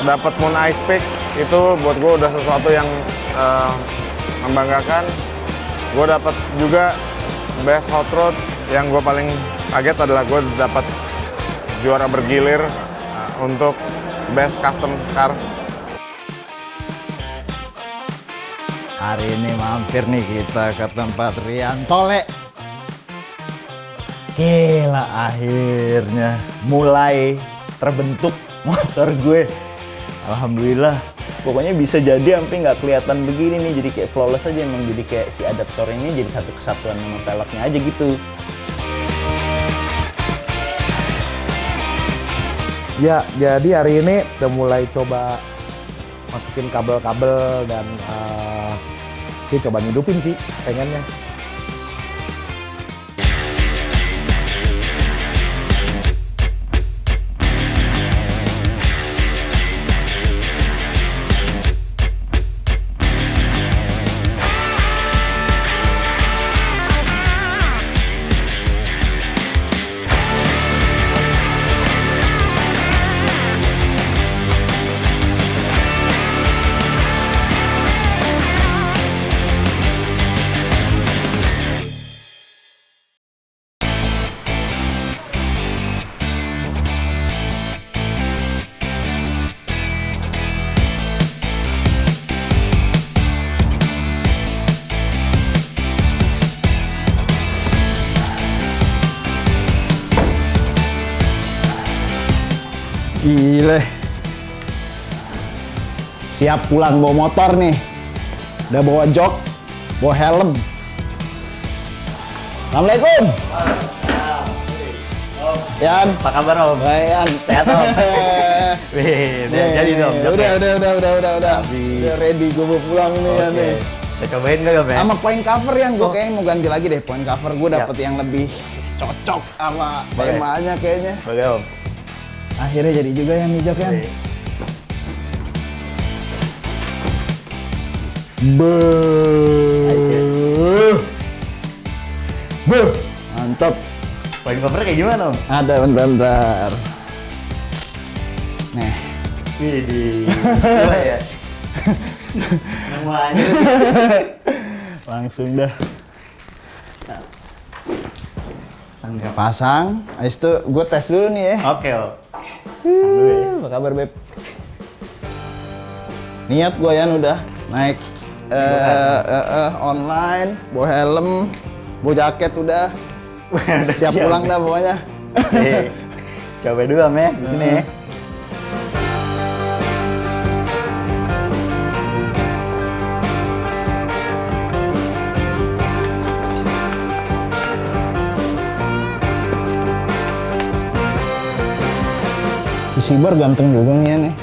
dapat Moon Ice Peak itu buat gue udah sesuatu yang membanggakan. Gue dapat juga Best Hot Rod. Yang gue paling kaget adalah gue dapat juara bergilir untuk Best Custom Car. Hari ini mampir nih kita ke tempat Rian Tole. Gila, akhirnya mulai terbentuk motor gue. Alhamdulillah. Pokoknya bisa jadi sampai nggak kelihatan begini nih, jadi kayak flawless aja. Emang jadi kayak si adaptor ini jadi satu kesatuan sama peleknya aja gitu. Ya, jadi hari ini udah mulai coba masukin kabel-kabel dan dia coba ngidupin sih pengennya. Gile. Siap pulang bawa motor nih. Udah bawa jok, bawa helm. Assalamualaikum. Yan, Apa kabar Om? Yan. Sehat Om? Wih, udah jadi dong. Udah. Udah ready, gue mau pulang nih Yan nih. Kita cobain nggak Om ya? Sama point cover Yan, gue kayaknya mau ganti lagi deh point cover. Gue dapet yang lebih cocok sama Boleh. temanya kayaknya. Boleh Om. Akhirnya jadi juga yang hijau kan. Mantap. Poin cover kayak gimana Om? Ada bentar. Nih. Widih. Coba ya. Namanya. Langsung dah. Pasang. Habis itu gue tes dulu nih ya. Oke Om. Apa kabar Beb? Niat gue Yan udah naik online, bawa helm, bawa jaket udah. Udah Siap pulang dah pokoknya. Oke. Coba dulu Om ya, di sini ya. Si Sibar ganteng juga nih Yan nih.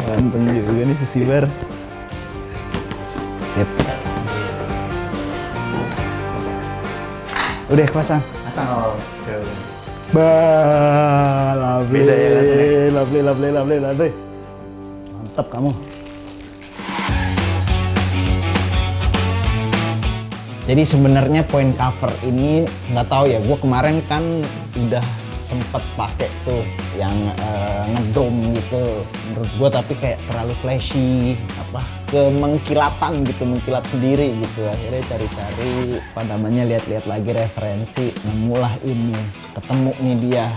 Ganteng juga nih si Sibar. Sip. Udah pasang. Pasang Om. Coba. Lovely, Beda ya rasanya. lovely. Mantap kamu. Jadi sebenarnya point cover ini nggak tahu ya, gue kemarin kan udah sempet pakai tuh yang ngedom gitu. Menurut gue tapi kayak terlalu flashy, mengkilatan gitu, mengkilat sendiri gitu. Akhirnya cari-cari lihat-lihat lagi referensi, nemulah ini, ketemu nih dia.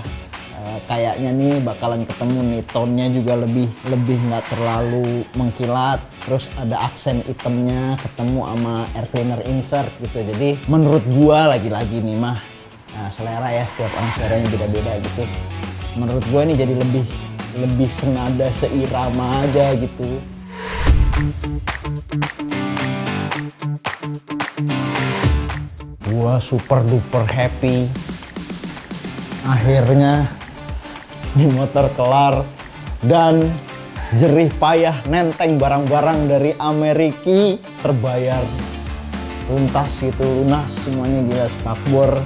Kayaknya nih bakalan ketemu nih, tone-nya juga lebih nggak terlalu mengkilat, terus ada aksen hitamnya ketemu sama air cleaner insert gitu. Jadi menurut gua lagi-lagi nih mah, nah, selera ya, setiap orang seleranya beda-beda gitu. Menurut gua nih jadi lebih senada, seirama aja gitu. Gua super duper happy. Akhirnya di motor kelar dan jerih payah nenteng barang-barang dari Amerika terbayar tuntas gitu, lunas semuanya. Gila, spakbor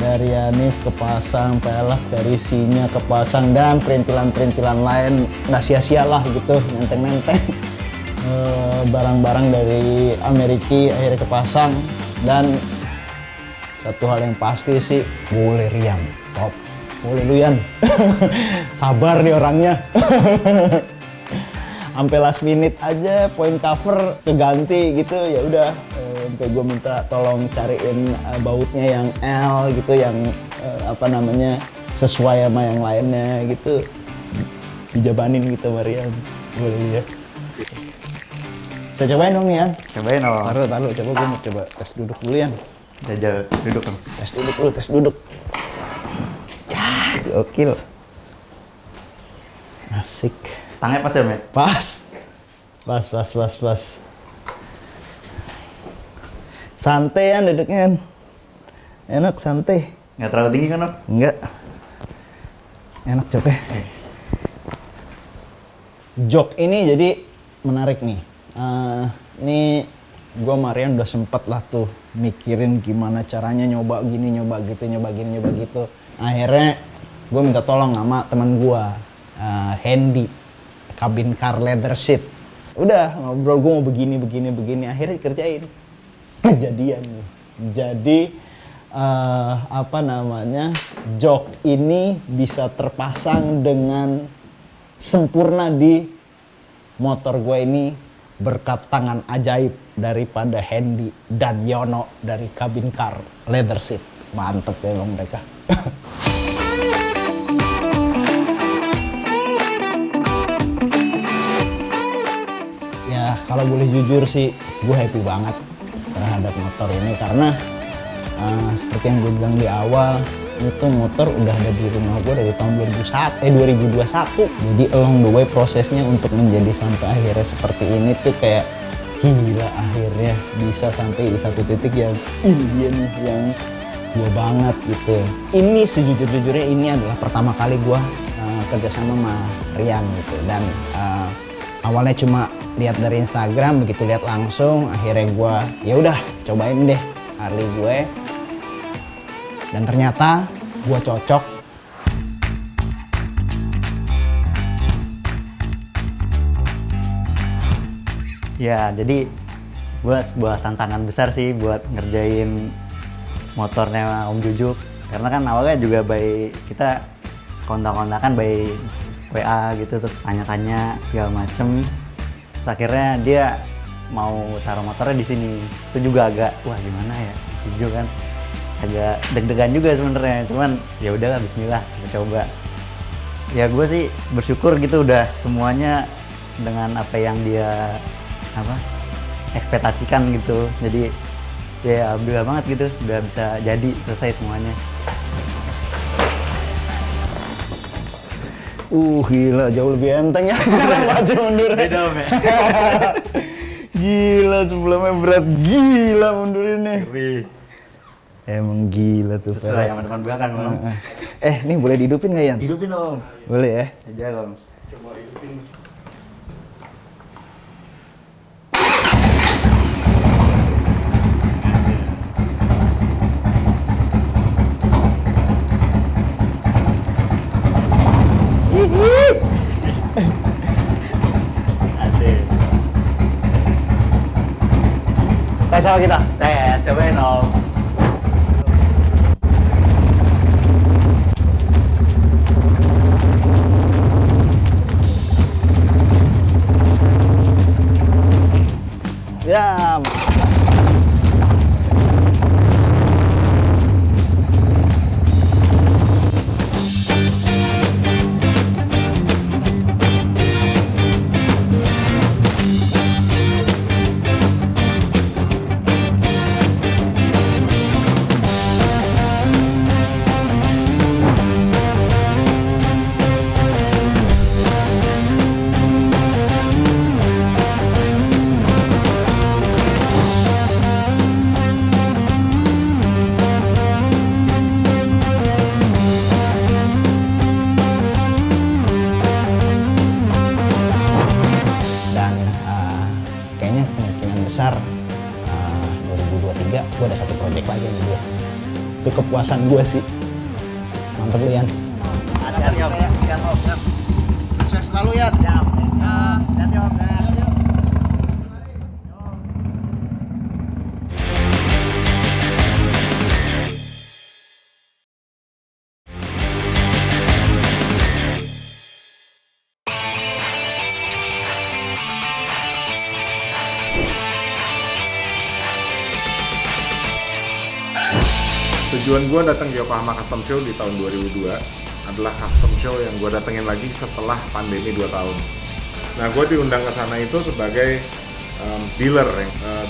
dari Yanif kepasang, pelek dari Sinya kepasang, dan perintilan-perintilan lain nggak sia-sia lah gitu, nenteng-nenteng. Barang-barang dari Amerika akhirnya kepasang. Dan satu hal yang pasti sih, boleh Rian top. boleh lu Yan. Sabar nih orangnya. Sampai last minute aja point cover keganti gitu, ya udah sampai gue minta tolong cariin bautnya yang L gitu, yang sesuai sama yang lainnya gitu, dijabanin gitu Marian. Boleh ya. Saya cobain dong nih Yan. Cobain dong. Taruh, coba gue mau coba tes duduk dulu Yan. Jajal duduk dong. Tes duduk. Cah, gokil. Asik. Stangnya pas ya, Met? Pas. Santai Yan duduknya Yan. Enak, santai. Nggak terlalu tinggi kan, Om? Enggak. Enak joknya. Jok ini jadi menarik nih. Ini gue Marian udah sempet lah tuh mikirin gimana caranya nyoba gini, nyoba gitu. Akhirnya gue minta tolong sama teman gue, Hendy, Cabin Car Leather Seat. Udah ngobrol, gue mau begini. Akhirnya dikerjain. Kejadian nih. Jadi jok ini bisa terpasang dengan sempurna di motor gue ini berkat tangan ajaib daripada Hendy dan Yono dari Cabin Car Leather Seat. Mantep ya emang mereka. Ya kalau boleh jujur sih gue happy banget terhadap motor ini karena seperti yang gue bilang di awal, itu motor udah ada di rumah gue dari tahun 2021. Jadi along the way prosesnya untuk menjadi sampai akhirnya seperti ini tuh kayak gila, akhirnya bisa sampai di satu titik yang ini dia nih yang gue banget gitu. Ini sejujur-jujurnya ini adalah pertama kali gue kerjasama sama Rian gitu, dan awalnya cuma lihat dari Instagram, begitu lihat langsung akhirnya gue ya udah cobain deh Harley gue, dan ternyata gue cocok. Ya, jadi sebuah tantangan besar sih buat ngerjain motornya Om Jujuk. Karena kan awalnya juga kita kontak-kontakan by WA gitu, terus tanya-tanya segala macem. Terus akhirnya dia mau taruh motornya di sini. Itu juga agak wah gimana ya, setuju kan. Agak deg-degan juga sebenarnya, cuman ya udahlah bismillah kita coba. Ya gue sih bersyukur gitu udah semuanya dengan apa yang dia ekspektasikan gitu. Jadi ya alhamdulillah banget gitu udah bisa jadi selesai semuanya. Gila jauh lebih enteng ya sekarang maju mundur. Beda Om ya. Gila sebelumnya berat, gila mundurinnya. Emang gila tuh. Sesuai sama depan belakang Om. Nih boleh dihidupin nggak Yan? Hidupin Om. Boleh ya? Aja Om. Coba hidupin. Asik. Tes sama kita. Tes, cobain Om. Ya. besar 2023 gue ada satu project lagi sama dia. Itu kepuasan gue sih. Mantep lu Yan. Hati-hati Om. Sukses selalu Yan. Hati-hati Om. Tujuan gue datang ke Yokohama Custom Show di tahun 2002 adalah custom show yang gue datengin lagi setelah pandemi 2 tahun. Nah, gue diundang ke sana itu sebagai dealer.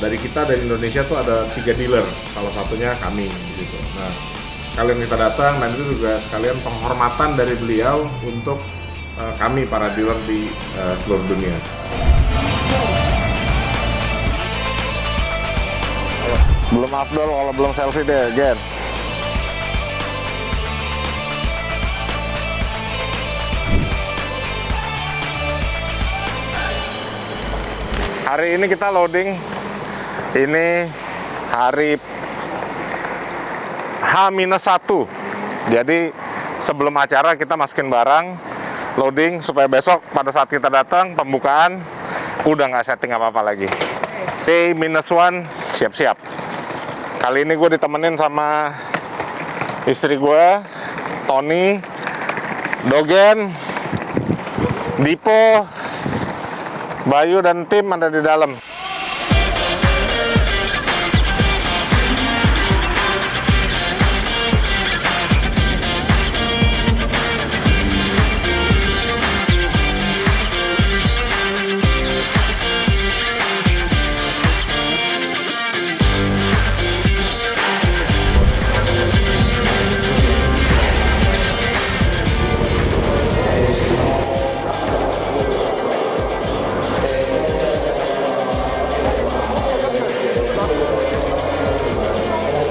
Dari kita, dari Indonesia tuh ada 3 dealer, salah satunya kami di situ. Nah, sekalian kita datang, dan itu juga sekalian penghormatan dari beliau untuk kami para dealer di seluruh dunia. Belum afdol kalau belum selfie deh, Gen. Hari ini kita loading. Ini hari H-1. Jadi sebelum acara kita masukin barang, loading supaya besok pada saat kita datang pembukaan udah nggak setting apa-apa lagi. Day-1 siap-siap. Kali ini gue ditemenin sama istri gue, Tony, Dogen, Dipo, Bayu dan tim ada di dalam.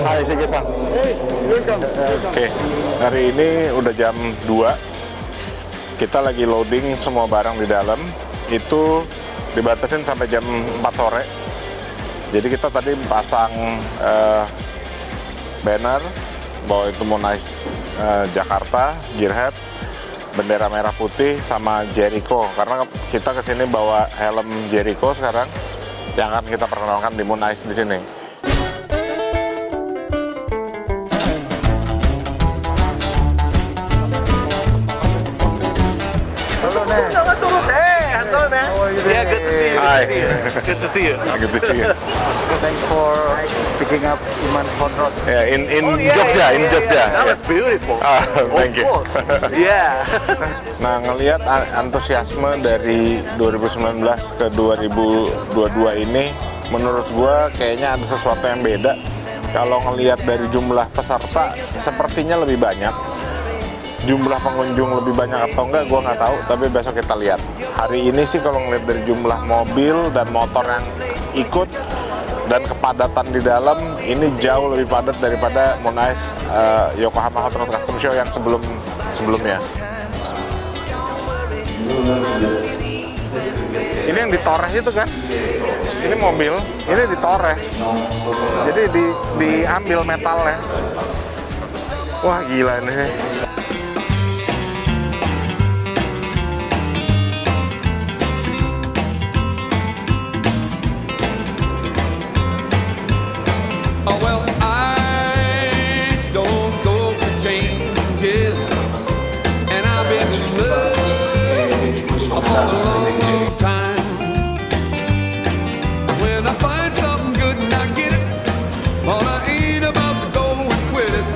Hai Sige-san. Oke, hari ini udah jam 2. Kita lagi loading semua barang di dalam. Itu dibatasin sampai jam 4 sore. Jadi kita tadi pasang banner bahwa itu Mooneyes Jakarta, Gearhead, bendera merah putih sama Jericho. Karena kita kesini bawa helm Jericho sekarang yang akan kita perkenalkan di Mooneyes di sini. Yeah, good to see you. Hi. Good to see you. Good to see you. Thanks for picking up Iman Hot Rod. Yeah, in Jogja, in Jogja. That was beautiful. Thank you. Of course. Yeah. Nah, ngelihat antusiasme dari 2019 ke 2022 ini, menurut gua kayaknya ada sesuatu yang beda. Kalau ngelihat dari jumlah peserta, sepertinya lebih banyak. Jumlah pengunjung lebih banyak atau enggak, gue nggak tahu, tapi besok kita lihat. Hari ini sih kalau ngeliat dari jumlah mobil dan motor yang ikut dan kepadatan di dalam, ini jauh lebih padat daripada Mooneyes Yokohama Hot Rod Custom Show yang sebelumnya. Ini yang ditoreh itu kan? Ini mobil, ini ditoreh. Jadi diambil metalnya. Wah gila ini. Well, I don't go for changes, and I've been in love for a long, long time. When I find something good and I get it, all I ain't about to go and quit it.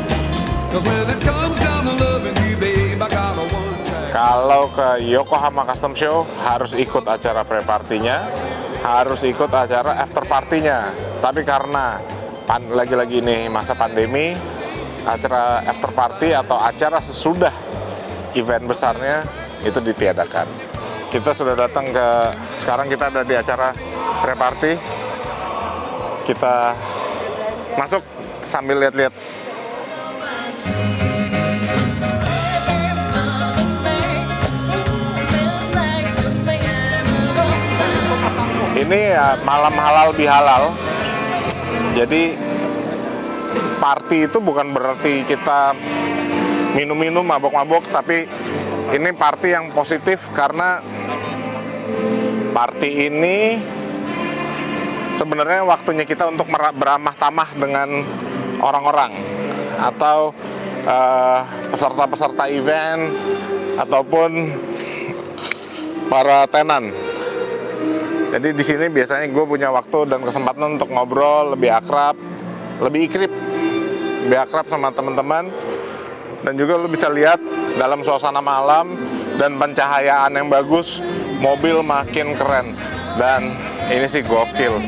'Cause when it comes down to loving you, babe, I got a one track. Kalau ke Yokohama Custom Show harus ikut acara pre-partinya, harus ikut acara after partinya. Tapi karena lagi-lagi ini masa pandemi, acara after party atau acara sesudah event besarnya itu ditiadakan. Kita sudah datang sekarang kita ada di acara pre-party. Kita masuk sambil lihat-lihat. Ini ya malam halal bihalal. Jadi party itu bukan berarti kita minum-minum, mabok-mabok, tapi ini party yang positif karena party ini sebenarnya waktunya kita untuk beramah tamah dengan orang-orang atau peserta-peserta event ataupun para tenan. Jadi di sini biasanya gue punya waktu dan kesempatan untuk ngobrol lebih akrab, lebih ikrip lebih akrab sama teman-teman, dan juga lu bisa lihat dalam suasana malam dan pencahayaan yang bagus, mobil makin keren. Dan ini sih gokil.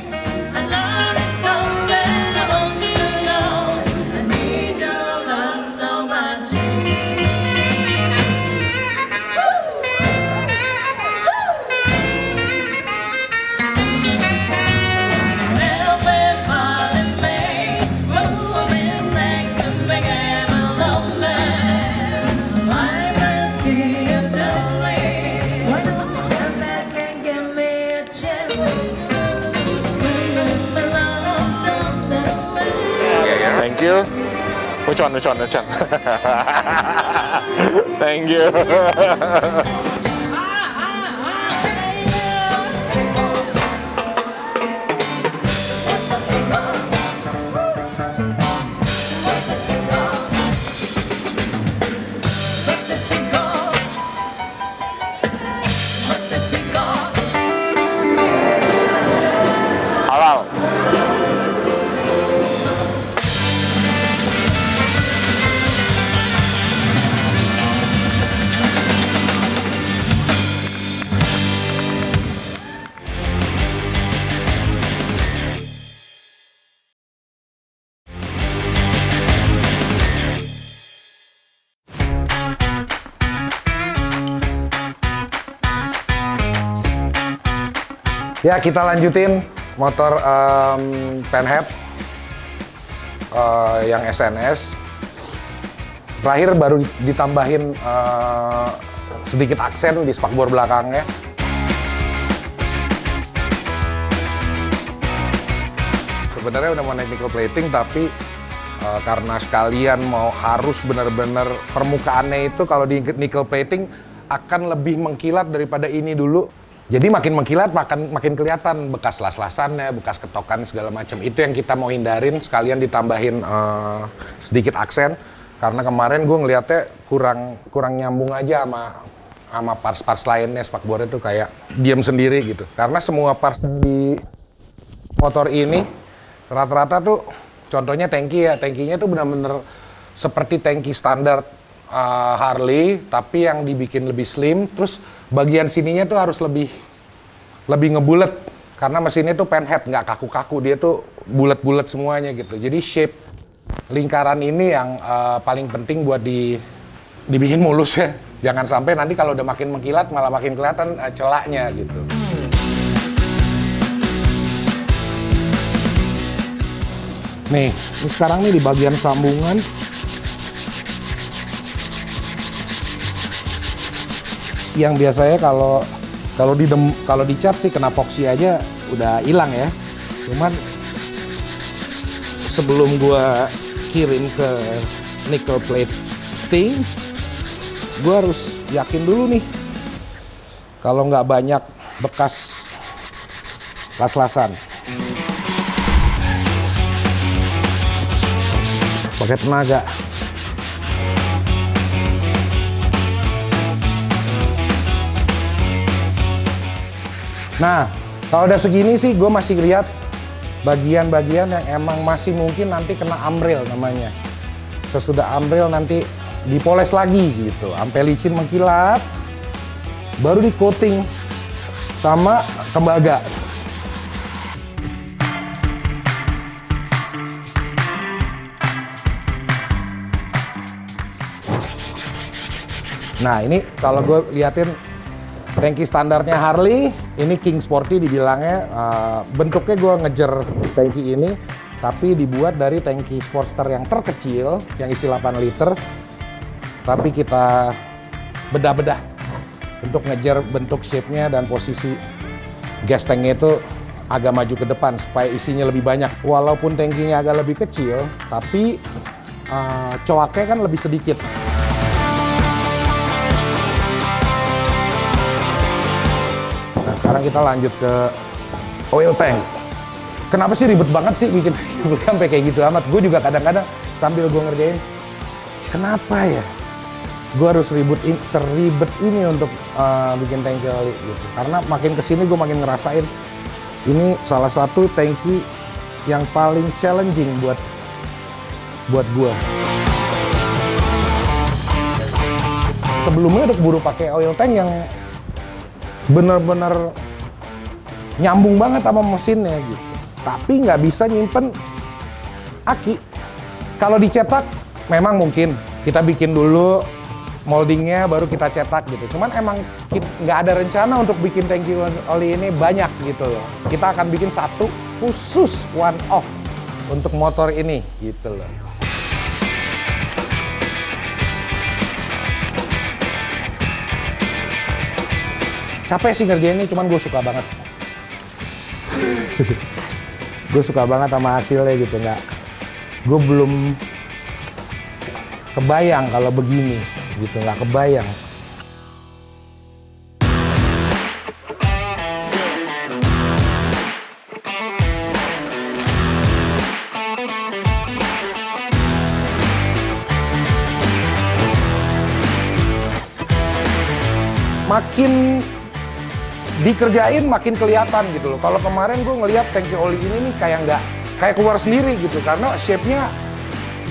Thank you. Which one? Thank you. Halal. Ya, kita lanjutin motor Penhead yang SNS. Terakhir baru ditambahin sedikit aksen di spakbor belakangnya. Sebenarnya udah mau naik nickel plating, tapi karena sekalian mau harus benar-benar permukaannya itu kalau di nickel plating akan lebih mengkilat daripada ini dulu. Jadi makin mengkilat, makin kelihatan bekas las-lasannya, bekas ketokan segala macam. Itu yang kita mau hindarin, sekalian ditambahin sedikit aksen. Karena kemarin gue ngeliatnya kurang nyambung aja sama parts-parts lainnya, spakbor itu kayak diam sendiri gitu. Karena semua parts di motor ini rata-rata tuh, contohnya tangki ya, tangkinya tuh benar-benar seperti tangki standar Harley, tapi yang dibikin lebih slim. Terus bagian sininya tuh harus lebih ngebulet, karena mesinnya tuh Penhead, nggak kaku-kaku, dia tuh bulat-bulat semuanya gitu. Jadi shape lingkaran ini yang paling penting buat dibikin mulus ya. Jangan sampai nanti kalau udah makin mengkilat malah makin kelihatan celaknya gitu. Nih, ini sekarang nih di bagian sambungan. Yang biasanya kalau dicat sih kena epoxy aja udah hilang ya. Cuman sebelum gua kirim ke nickel plating, gua harus yakin dulu nih kalau nggak banyak bekas las-lasan. Pakai tenaga. Nah, kalau udah segini sih gue masih lihat bagian-bagian yang emang masih mungkin nanti kena ambril namanya. Sesudah ambril nanti dipoles lagi gitu, sampai licin mengkilat, baru di coating sama tembaga. Nah, ini kalau gue liatin tangki standarnya Harley, ini King Sporty dibilangnya, bentuknya gue ngejar tangki ini, tapi dibuat dari tangki Sportster yang terkecil, yang isi 8 liter, tapi kita bedah-bedah untuk ngejar bentuk shape-nya dan posisi gas tanknya itu agak maju ke depan supaya isinya lebih banyak. Walaupun tangkinya agak lebih kecil, tapi coaknya kan lebih sedikit. Sekarang kita lanjut ke oil tank. Kenapa sih ribet banget sih bikin sampai kayak gitu amat? Gue juga kadang-kadang sambil gue ngerjain, kenapa ya gue harus seribet ini untuk bikin tangki oli gitu. Karena makin kesini gue makin ngerasain ini salah satu tangki yang paling challenging buat buat gua. Sebelumnya udah keburu pakai oil tank yang bener-bener nyambung banget sama mesinnya gitu. Tapi nggak bisa nyimpen aki. Kalau dicetak memang mungkin kita bikin dulu moldingnya baru kita cetak gitu. Cuman emang nggak ada rencana untuk bikin tangki oli ini banyak gitu loh. Kita akan bikin satu khusus one off untuk motor ini gitu loh. Capek sih ngerjain ini, cuman gue suka banget. Gue suka banget sama hasilnya gitu, gue belum kebayang kalau begini gitu, nggak kebayang. Makin dikerjain makin kelihatan gitu loh. Kalau kemarin gue ngelihat tangki oli ini nih kayak keluar sendiri gitu karena shape-nya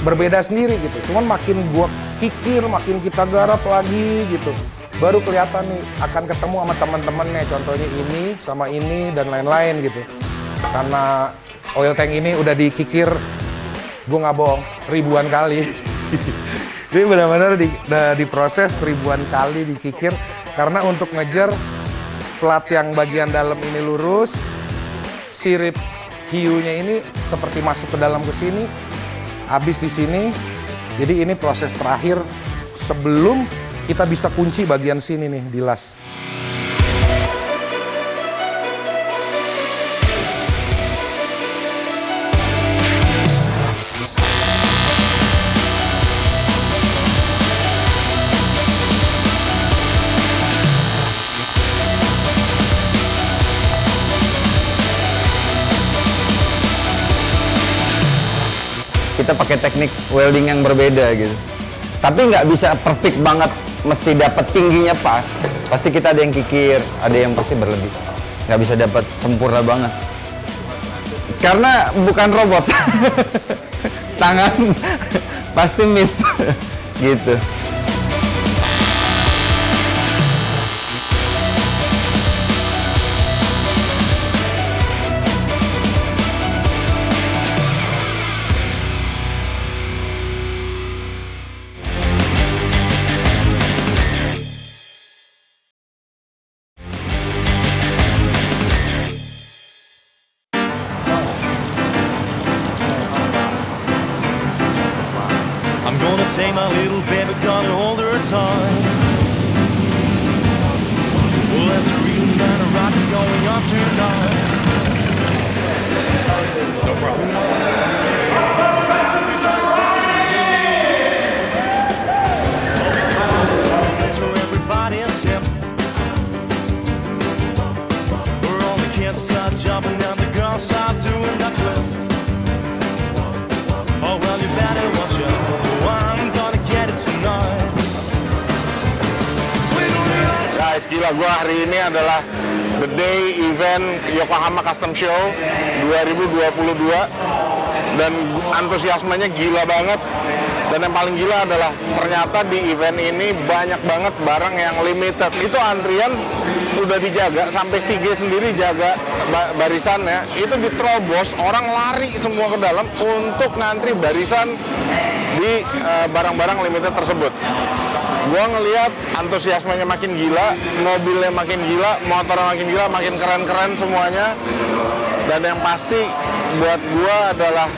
berbeda sendiri gitu. Cuman makin gue kikir, makin kita garap lagi gitu, baru kelihatan nih akan ketemu sama teman-temannya. Contohnya ini sama ini dan lain-lain gitu. Karena oil tank ini udah dikikir, gue nggak bohong, ribuan kali. Jadi benar-benar diproses ribuan kali dikikir karena untuk ngejar plat yang bagian dalam ini lurus, sirip hiunya ini seperti masuk ke dalam ke sini, habis di sini. Jadi ini proses terakhir sebelum kita bisa kunci bagian sini nih di las. Kita pakai teknik welding yang berbeda gitu. Tapi nggak bisa perfect banget, mesti dapat tingginya pas. Pasti kita ada yang kikir, ada yang pasti berlebih. Nggak bisa dapat sempurna banget. Karena bukan robot. Tangan pasti miss gitu. I'm gonna take my little baby, gonna hold her tight. Well, there's a real kind of rock going on tonight. No problem. So everybody is hip. We're all the kids are jumping and the girls are doing that twist. Oh well, you better watch out. I'm gonna get it tonight. Guys, gila, gua hari ini adalah the day event Yokohama Custom Show 2022 dan antusiasmenya gila banget. Dan yang paling gila adalah ternyata di event ini banyak banget barang yang limited. Itu antrian udah dijaga, sampai si G sendiri jaga barisannya. Itu diterobos, orang lari semua ke dalam untuk ngantri barisan di barang-barang limited tersebut. Gua ngelihat antusiasmenya makin gila, mobilnya makin gila, motornya makin gila, makin keren-keren semuanya. Dan yang pasti buat gua adalah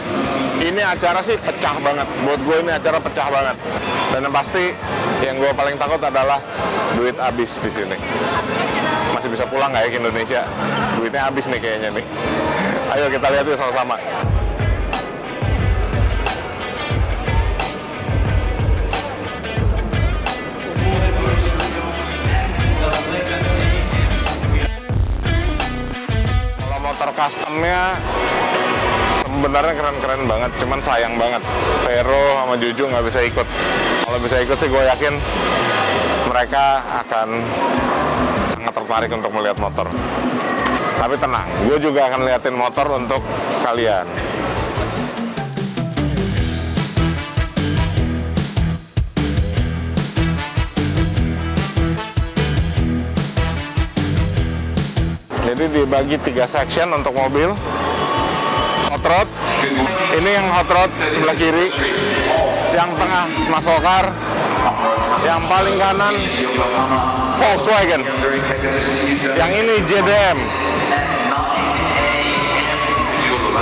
ini acara sih pecah banget. Buat gue ini acara pecah banget. Dan yang pasti yang gue paling takut adalah duit habis di sini. Masih bisa pulang nggak ya ke Indonesia? Duitnya habis nih kayaknya nih. Ayo kita lihat yuk sama-sama. Kalau motor customnya sebenarnya keren-keren banget, cuman sayang banget Vero sama Juju nggak bisa ikut. Kalau bisa ikut sih gue yakin mereka akan sangat tertarik untuk melihat motor. Tapi tenang, gue juga akan liatin motor untuk kalian. dibagi 3 section untuk mobil. Hot rod, ini yang hot rod sebelah kiri, yang tengah muscle car, yang paling kanan Volkswagen, yang ini JDM.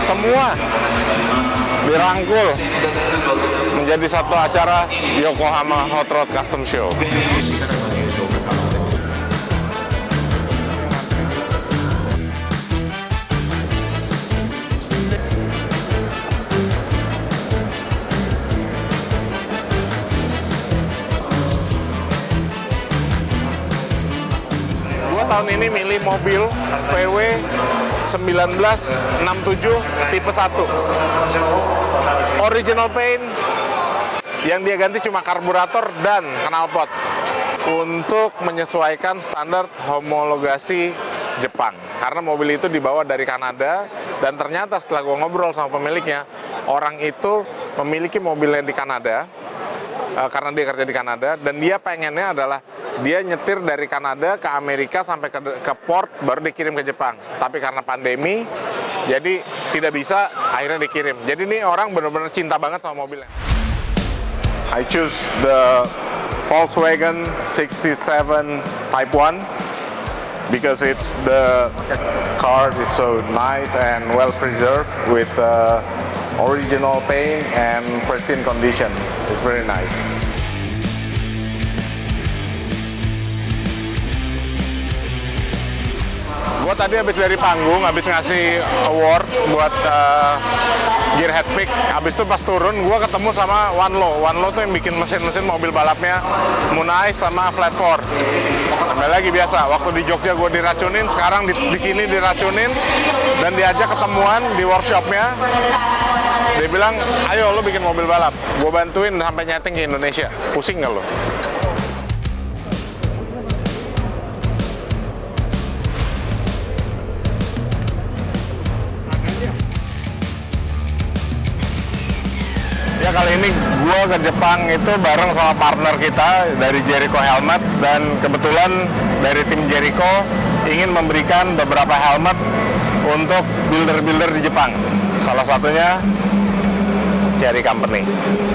Semua dirangkul menjadi satu acara Yokohama Hot Rod Custom Show. Gua tahun ini milih mobil VW 1967 tipe 1. Original paint, yang dia ganti cuma karburator dan knalpot untuk menyesuaikan standar homologasi Jepang. Karena mobil itu dibawa dari Kanada, dan ternyata setelah gue ngobrol sama pemiliknya, orang itu memiliki mobilnya di Kanada karena dia kerja di Kanada, dan dia pengennya adalah dia nyetir dari Kanada ke Amerika sampai ke port baru dikirim ke Jepang. Tapi karena pandemi, jadi tidak bisa, akhirnya dikirim. Jadi ini orang benar-benar cinta banget sama mobilnya. I choose the Volkswagen 67 Type 1 because it's the car is so nice and well preserved with original paint and pristine condition. It's very nice. Gue tadi habis dari panggung, habis ngasih award buat Gearhead Pick. Habis itu pas turun, gue ketemu sama Wanlo. Wanlo tuh yang bikin mesin-mesin mobil balapnya Moon Ice sama Flat 4. Kembali lagi biasa, waktu di Jogja gue diracunin, sekarang di sini diracunin, dan diajak ketemuan di workshopnya. Dia bilang, ayo lo bikin mobil balap. Gue bantuin sampai nyeting ke Indonesia. Pusing nggak lo? Ya, kali ini gue ke Jepang itu bareng sama partner kita dari Jericho Helmet, dan kebetulan dari tim Jericho ingin memberikan beberapa helmet untuk builder-builder di Jepang. Salah satunya Cherry Company.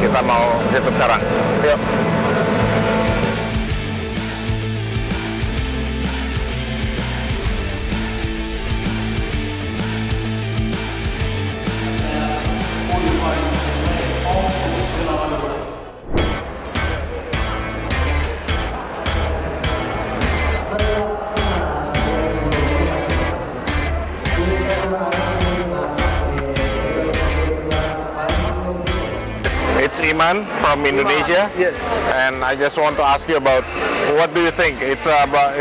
Kita mau ke situ sekarang. Yuk. It's Iman from Indonesia. Yes. And I just want to ask you about, what do you think? It's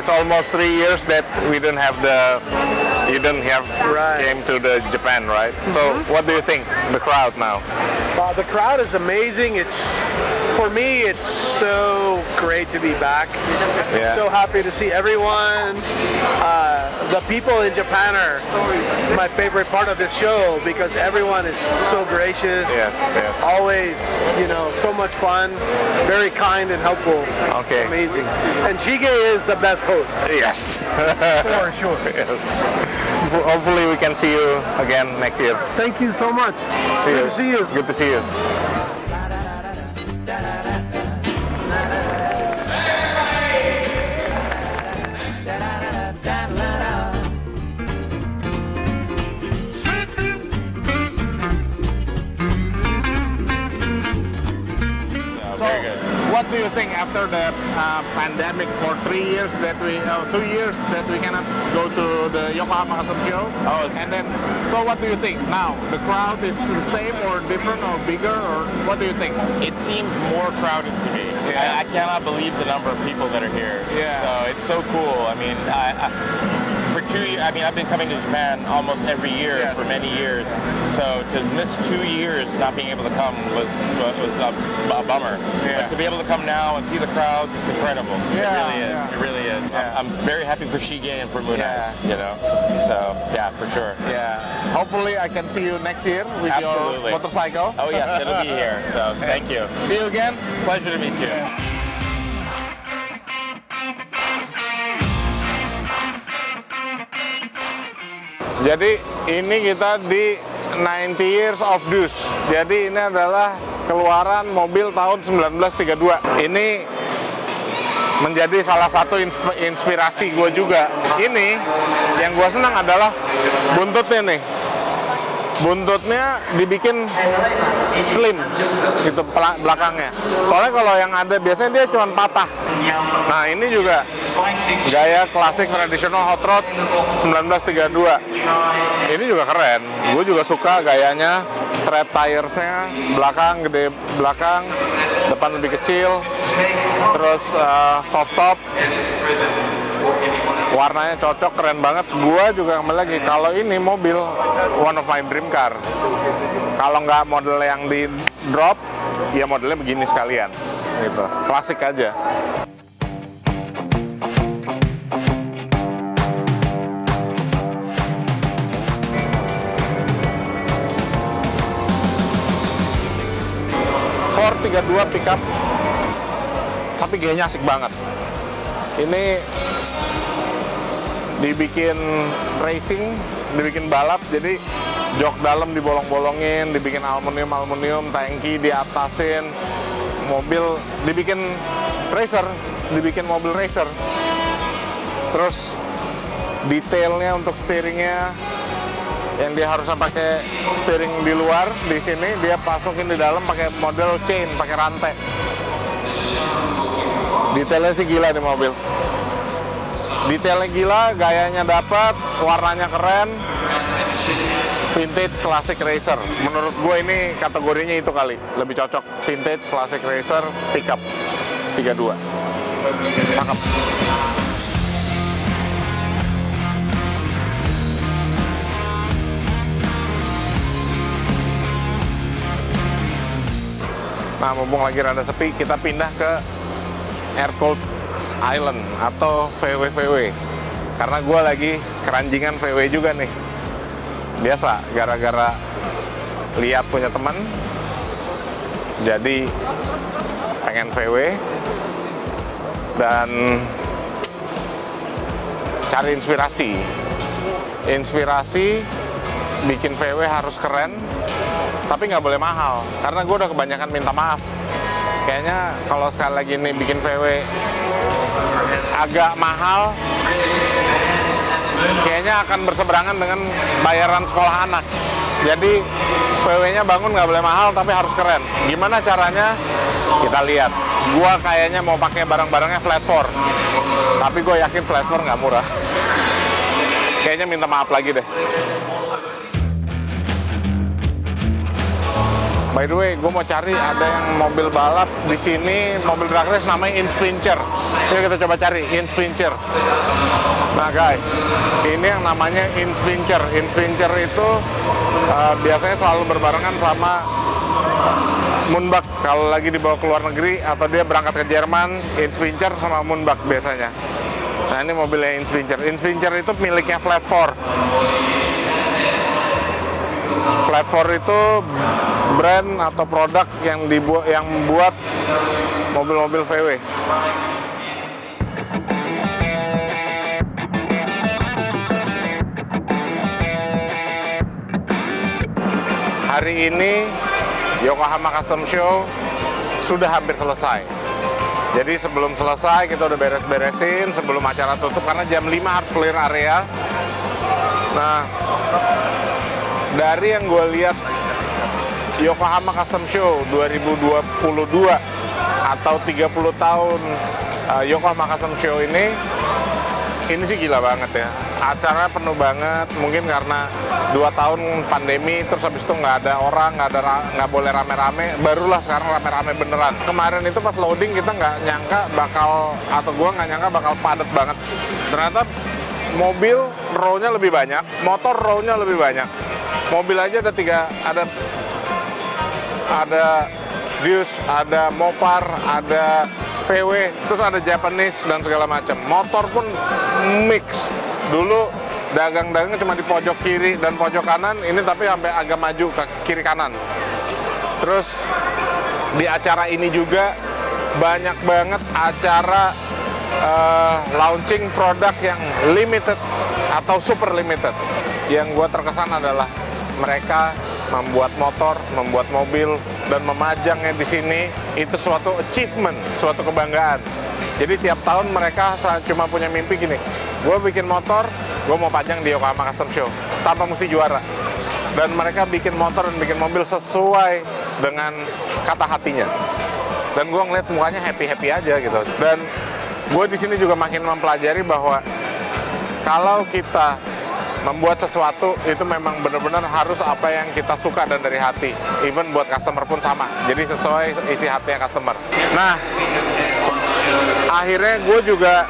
almost 3 years that you didn't have Right. came to the Japan, right? So what do you think? The crowd now? The crowd is amazing. For me, it's so great to be back. Yeah. So happy to see everyone. The people in Japan are my favorite part of this show because everyone is so gracious. Yes, yes. Always, so much fun. Very kind and helpful. Okay. It's amazing. And Shige is the best host. Yes. For sure. Yes. Hopefully we can see you again next year. Thank you so much. Good to see you. Good to see you. So, what do you think after the pandemic for 3 years that 2 years that we cannot go to the Yokohama Custom Show? Oh. And then, so what do you think now? The crowd is the same or different or bigger, or what do you think? It seems more crowded to me. Yeah. I cannot believe the number of people that are here. Yeah. So it's so cool. I mean, for 2 years, I've been coming to Japan almost every year Yes. for many years. So to miss 2 years not being able to come was a bummer. Yeah. But to be able to come now and see the crowds, it's incredible. Yeah, It really is. yeah. It really is. Yeah. I'm very happy for Shige and for Moon Yeah. Ice, So yeah, for sure. Yeah. Hopefully I can see you next year with Absolutely. your motorcycle. Oh yes, it'll be here. So thank you. See you again. Pleasure to meet you. Jadi ini kita di 90 Years of Deuce. Jadi ini adalah keluaran mobil tahun 1932. Ini menjadi salah satu inspirasi gue juga. Ini yang gue senang adalah buntutnya nih. Buntutnya dibikin slim gitu belakangnya. Soalnya kalau yang ada biasanya dia cuma patah. Nah ini juga gaya klasik tradisional hot rod 1932. Ini juga keren. Gue juga suka gayanya. Tread tires-nya belakang gede belakang, depan lebih kecil. Terus soft top. Warnanya cocok, keren banget. Gua juga kembali lagi, kalau ini mobil one of my dream car. Kalau nggak model yang di drop, ya modelnya begini sekalian. Gitu. Klasik aja. Ford 32 pickup, tapi gayanya asik banget. Ini dibikin racing, dibikin balap, jadi jok dalam dibolong-bolongin, dibikin aluminium, tangki diatasin, mobil dibikin racer, dibikin mobil racer. Terus detailnya untuk steeringnya, yang dia harusnya pakai steering di luar, di sini dia masukin di dalam pakai model chain, pakai rantai. Detailnya sih gila nih mobil. Detailnya gila, gayanya dapat, warnanya keren, vintage classic racer. Menurut gue ini kategorinya itu kali, lebih cocok vintage classic racer pickup 32. Cakep. Nah, mumpung lagi rada sepi, kita pindah ke Air Cooled Island atau VW. Karena gue lagi keranjingan VW juga nih. Biasa, gara-gara lihat punya teman, jadi pengen VW dan cari inspirasi. Inspirasi bikin VW harus keren, tapi nggak boleh mahal. Karena gue udah kebanyakan minta maaf. Kayaknya kalau sekali lagi nih bikin VW agak mahal, kayaknya akan berseberangan dengan bayaran sekolah anak. Jadi VW-nya bangun nggak boleh mahal tapi harus keren. Gimana caranya? Kita lihat. Gua kayaknya mau pakai barang-barangnya flat 4, tapi gue yakin flat 4 nggak murah. Kayaknya minta maaf lagi deh. By the way, gue mau cari ada yang mobil balap di sini, mobil drag race namanya Inspincher. Yuk kita coba cari Inspincher. Nah guys, ini yang namanya Inspincher. Inspincher itu biasanya selalu berbarengan sama Moonbug. Kalau lagi dibawa ke luar negeri atau dia berangkat ke Jerman, Inspincher sama Moonbug biasanya. Nah ini mobilnya Inspincher. Inspincher itu miliknya Flat 4. Flat 4 itu brand atau produk yang membuat mobil-mobil VW. Hari ini Yokohama Custom Show sudah hampir selesai. Jadi sebelum selesai kita udah beres-beresin sebelum acara tutup karena jam 5 harus clear area. Nah, dari yang gue lihat Yokohama Custom Show 2022 atau 30 tahun Yokohama Custom Show ini sih gila banget ya. Acara penuh banget, mungkin karena 2 tahun pandemi, terus habis itu nggak ada orang, nggak boleh rame-rame, barulah sekarang rame-rame beneran. Kemarin itu pas loading kita nggak nyangka gue nggak nyangka bakal padat banget. Ternyata mobil row-nya lebih banyak, motor row-nya lebih banyak. Mobil aja ada Deuce, ada Mopar, ada VW, terus ada Japanese dan segala macam. Motor pun mix. Dulu dagang-dagang cuma di pojok kiri dan pojok kanan, ini tapi sampai agak maju ke kiri kanan. Terus di acara ini juga banyak banget acara launching produk yang limited atau super limited. yang gue terkesan adalah mereka membuat motor, membuat mobil, dan memajangnya di sini itu suatu achievement, suatu kebanggaan. Jadi tiap tahun mereka cuma punya mimpi gini, gue bikin motor, gue mau pajang di Yokohama Custom Show, tanpa mesti juara. Dan mereka bikin motor dan bikin mobil sesuai dengan kata hatinya. Dan gue ngeliat mukanya happy-happy aja gitu. Dan gue di sini juga makin mempelajari bahwa kalau kita membuat sesuatu itu memang benar-benar harus apa yang kita suka dan dari hati. Even buat customer pun sama. Jadi sesuai isi hatinya customer. Nah, akhirnya gue juga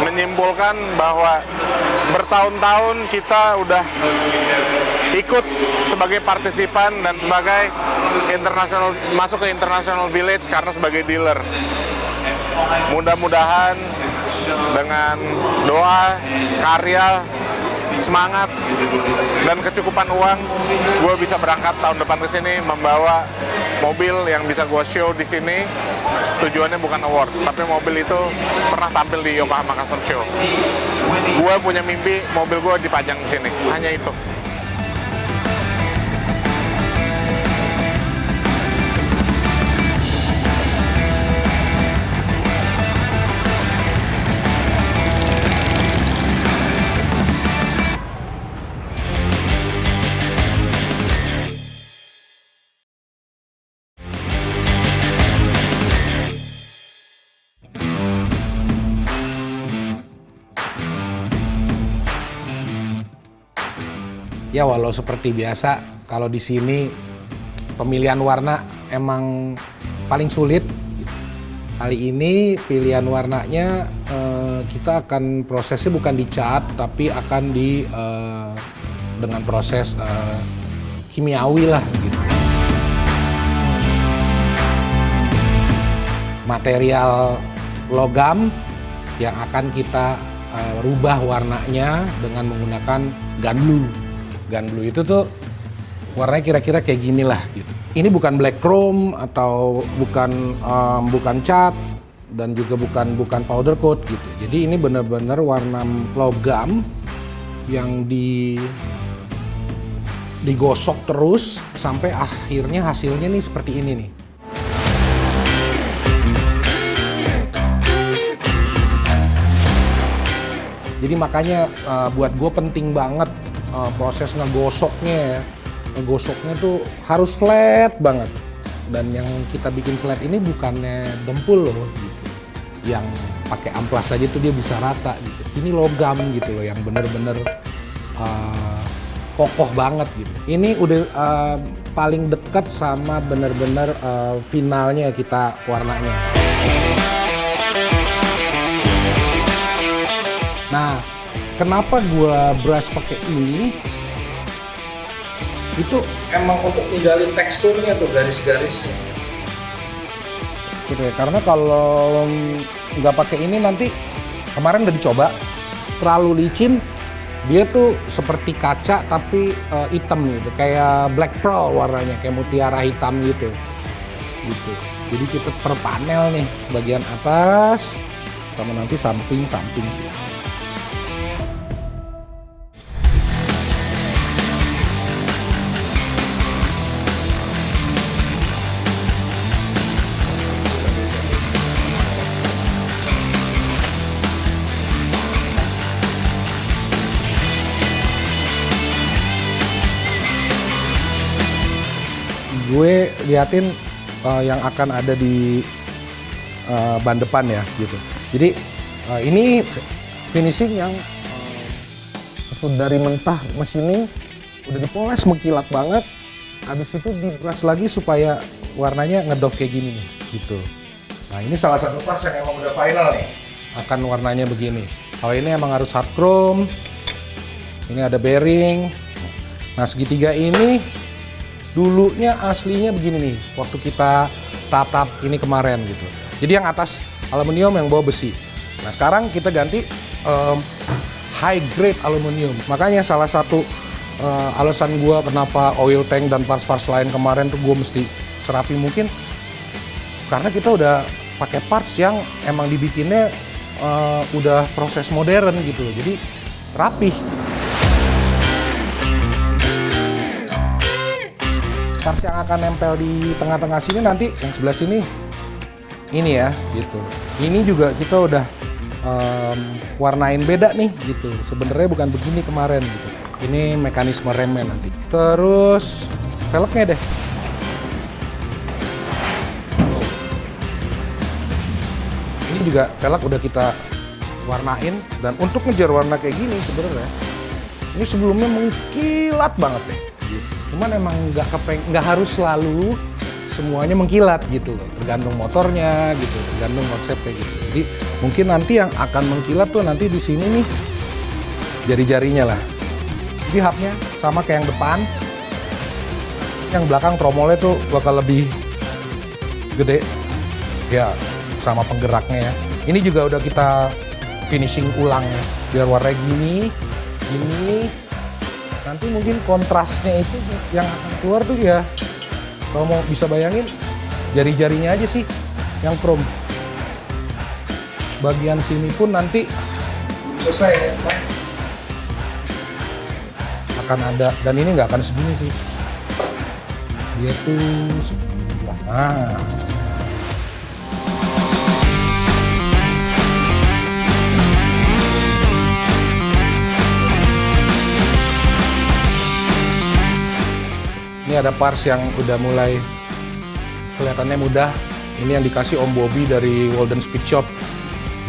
menyimpulkan bahwa bertahun-tahun kita udah ikut sebagai partisipan dan sebagai international, masuk ke international village karena sebagai dealer. Mudah-mudahan dengan doa, karya, semangat, dan kecukupan uang, gue bisa berangkat tahun depan ke sini membawa mobil yang bisa gue show di sini. Tujuannya bukan award, tapi mobil itu pernah tampil di Yokohama Custom Show. Gue punya mimpi mobil gue dipajang di sini, hanya itu. Ya walau seperti biasa, kalau di sini pemilihan warna emang paling sulit. Kali ini pilihan warnanya kita akan prosesnya bukan dicat, tapi akan dengan proses kimiawi lah gitu. Material logam yang akan kita rubah warnanya dengan menggunakan gun blue. Gun blue itu tuh warnanya kira-kira kayak gini lah gitu. Ini bukan black chrome atau bukan cat dan juga bukan powder coat gitu. Jadi ini benar-benar warna logam yang digosok terus sampai akhirnya hasilnya nih seperti ini nih. Jadi makanya buat gue penting banget proses ngegosoknya ya. Ngegosoknya tuh harus flat banget. Dan yang kita bikin flat ini bukannya dempul loh gitu. Yang pakai amplas aja tuh dia bisa rata gitu. Ini logam gitu loh yang bener-bener kokoh banget gitu. Ini udah paling dekat sama bener-bener finalnya kita warnanya. Nah, kenapa gua brush pakai ini? Itu emang untuk ninggalin teksturnya tuh, garis-garisnya. Gitu ya, karena kalau nggak pakai ini nanti kemarin udah dicoba terlalu licin, dia tuh seperti kaca tapi hitam gitu, kayak black pearl warnanya, kayak mutiara hitam gitu. Jadi kita per panel nih, bagian atas sama nanti samping-samping sih. Gue liatin yang akan ada di ban depan ya gitu. Jadi ini finishing yang dari mentah mesinnya udah dipoles mengkilat banget. Habis itu di brush lagi supaya warnanya ngedoff kayak gini nih gitu. Nah ini salah satu pas yang emang udah final nih. Akan warnanya begini. Kalau ini emang harus hard chrome. Ini ada bearing. Nah segitiga ini dulunya aslinya begini nih, waktu kita tahap ini kemarin gitu. Jadi yang atas aluminium, yang bawah besi. Nah sekarang kita ganti high grade aluminium. Makanya salah satu alasan gue kenapa oil tank dan parts-parts lain kemarin tuh gue mesti serapi mungkin, karena kita udah pakai parts yang emang dibikinnya udah proses modern gitu. Jadi rapih. Parts yang akan nempel di tengah-tengah sini nanti yang sebelah sini ini ya gitu. Ini juga kita udah warnain beda nih gitu. Sebenarnya bukan begini kemarin gitu. Ini mekanisme remnya nanti. Terus velgnya deh. Ini juga velg udah kita warnain, dan untuk ngejar warna kayak gini sebenarnya ini sebelumnya mengkilat banget deh. Cuman emang nggak harus selalu semuanya mengkilat gitu loh, tergantung motornya gitu, tergantung konsepnya gitu. Jadi mungkin nanti yang akan mengkilat tuh nanti di sini nih jari-jarinya lah. Jadi hubnya sama kayak yang depan, yang belakang tromolnya tuh bakal lebih gede ya, sama penggeraknya ya. Ini juga udah kita finishing ulang ya, biar warnanya gini. Nanti mungkin kontrasnya itu yang akan keluar tuh ya, kalau mau bisa bayangin jari-jarinya aja sih yang chrome. Bagian sini pun nanti selesai ya, akan ada, dan ini nggak akan segini sih, dia tuh sebelah. Nah, ini ada parts yang udah mulai kelihatannya mudah. Ini yang dikasih Om Bobby dari Walden Speed Shop.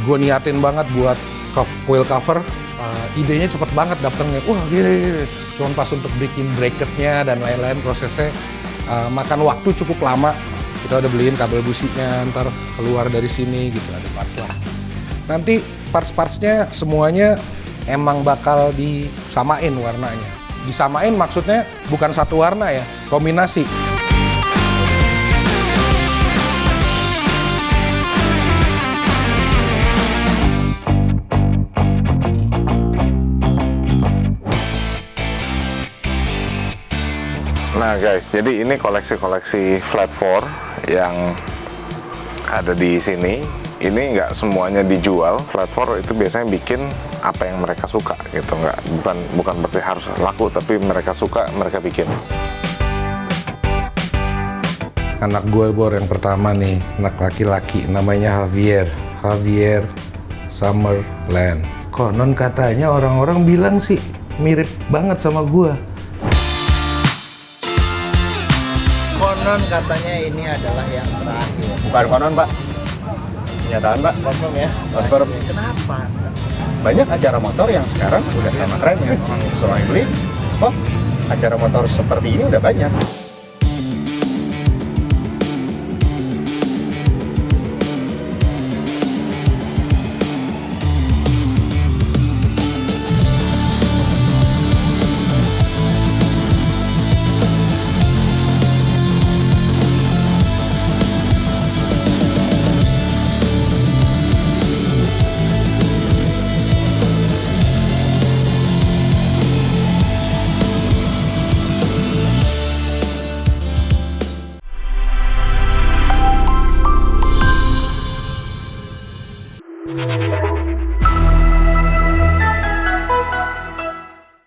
Gue niatin banget buat coil cover. Idenya cepet banget dapetnya. Wah gini. Cuman pas untuk bikin bracketnya dan lain-lain prosesnya makan waktu cukup lama. Kita udah beliin kabel businya, ntar keluar dari sini gitu, ada parts lah. Nanti parts-partsnya semuanya emang bakal disamain warnanya. Disamain maksudnya bukan satu warna ya, kombinasi. Nah guys, jadi ini koleksi-koleksi flat 4 yang ada di sini. Ini nggak semuanya dijual. Flat 4 itu biasanya bikin apa yang mereka suka gitu, bukan berarti harus laku, tapi mereka suka, mereka bikin. Anak gue bor yang pertama nih, anak laki-laki, namanya Javier Summerland. Konon katanya orang-orang bilang sih mirip banget sama gue. Konon katanya ini adalah yang terakhir. Bukan konon, Pak. Kenyataan, Pak. Confirm ya? Confirm. Kenapa? Banyak acara motor yang sekarang udah sama trennya. So I believe, acara motor seperti ini udah banyak.